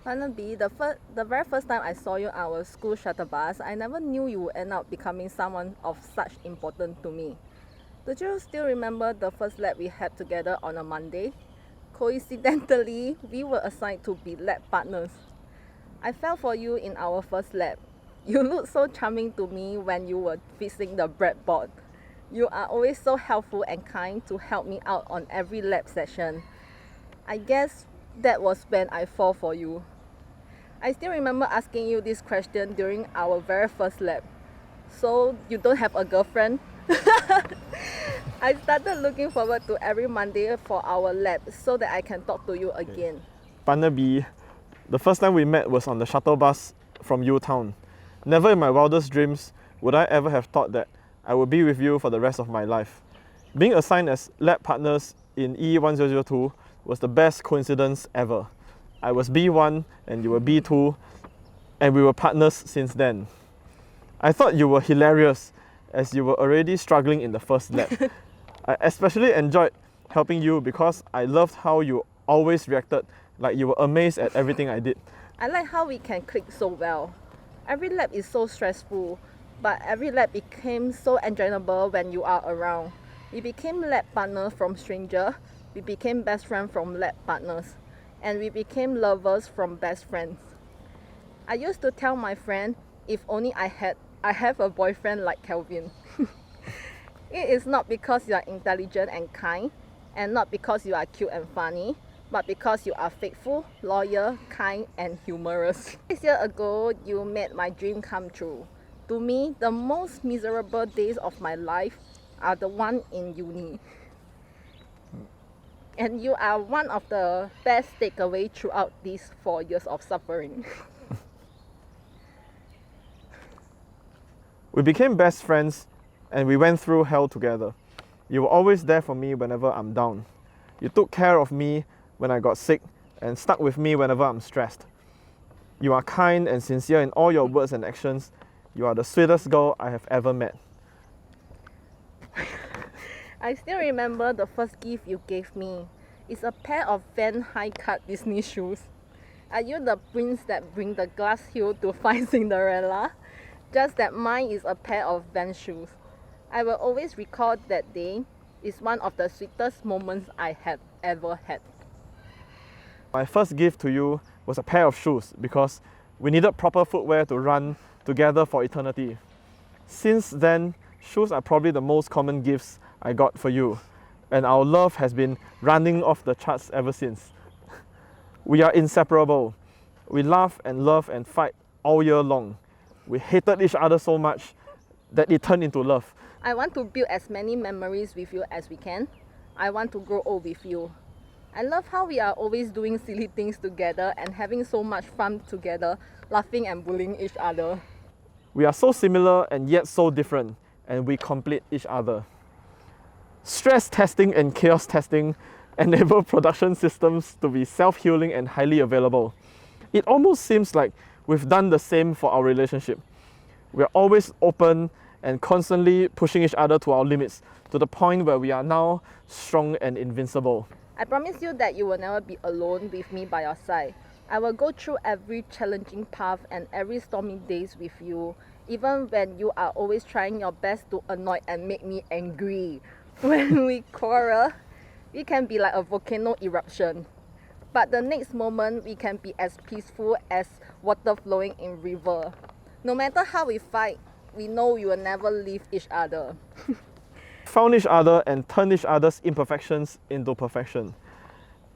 Barnaby, the very first time I saw you on our school shuttle bus, I never knew you would end up becoming someone of such importance to me. Do you still remember the first lab we had together on a Monday? Coincidentally, we were assigned to be lab partners. I fell for you in our first lab. You looked so charming to me when you were fixing the breadboard. You are always so helpful and kind to help me out on every lab session. I guess that was when I fall for you. I still remember asking you this question during our very first lab. So you don't have a girlfriend? I started looking forward to every Monday for our lab so that I can talk to you again. Barnaby, the first time we met was on the shuttle bus from U-Town. Never in my wildest dreams would I ever have thought that I would be with you for the rest of my life. Being assigned as lab partners in E1002 was the best coincidence ever. I was B1 and you were B2, and we were partners since then. I thought you were hilarious as you were already struggling in the first lab. I especially enjoyed helping you because I loved how you always reacted like you were amazed at everything I did. I like how we can click so well. Every lab is so stressful, but every lab became so enjoyable when you are around. We became lab partners from strangers, we became best friends from lab partners, and we became lovers from best friends. I used to tell my friend, if only I have a boyfriend like Kelvin. It is not because you are intelligent and kind, and not because you are cute and funny, but because you are faithful, loyal, kind, and humorous. 6 years ago, you made my dream come true. To me, the most miserable days of my life are the one in uni. And you are one of the best takeaways throughout these 4 years of suffering. We became best friends and we went through hell together. You were always there for me whenever I'm down. You took care of me when I got sick and stuck with me whenever I'm stressed. You are kind and sincere in all your words and actions. You are the sweetest girl I have ever met. I still remember the first gift you gave me. It's a pair of Van high-cut Disney shoes. Are you the prince that bring the glass hill to find Cinderella? Just that mine is a pair of Van shoes. I will always recall that day. It's one of the sweetest moments I have ever had. My first gift to you was a pair of shoes because we needed proper footwear to run together for eternity. Since then, shoes are probably the most common gifts I got for you, and our love has been running off the charts ever since. We are inseparable. We laugh and love and fight all year long. We hated each other so much that it turned into love. I want to build as many memories with you as we can. I want to grow old with you. I love how we are always doing silly things together and having so much fun together, laughing and bullying each other. We are so similar and yet so different, and we complete each other. Stress testing and chaos testing enable production systems to be self-healing and highly available. It almost seems like we've done the same for our relationship. We're always open and constantly pushing each other to our limits, to the point where we are now strong and invincible. I promise you that you will never be alone with me by your side. I will go through every challenging path and every stormy days with you, even when you are always trying your best to annoy and make me angry. When we quarrel, we can be like a volcano eruption. But the next moment, we can be as peaceful as water flowing in river. No matter how we fight, we know we will never leave each other. Found each other and turned each other's imperfections into perfection.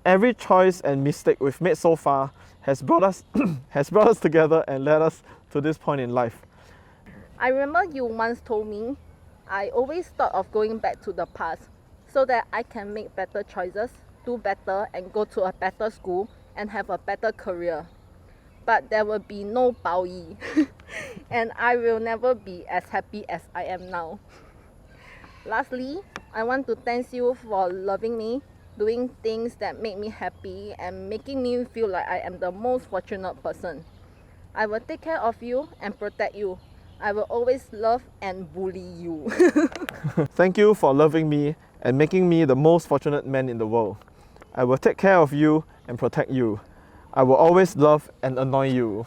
Every choice and mistake we've made so far has brought us together and led us to this point in life. I remember you once told me, I always thought of going back to the past so that I can make better choices, do better and go to a better school and have a better career. But there will be no Bao Yi and I will never be as happy as I am now. Lastly, I want to thank you for loving me, doing things that make me happy and making me feel like I am the most fortunate person. I will take care of you and protect you. I will always love and bully you. Thank you for loving me and making me the most fortunate man in the world. I will take care of you and protect you. I will always love and annoy you.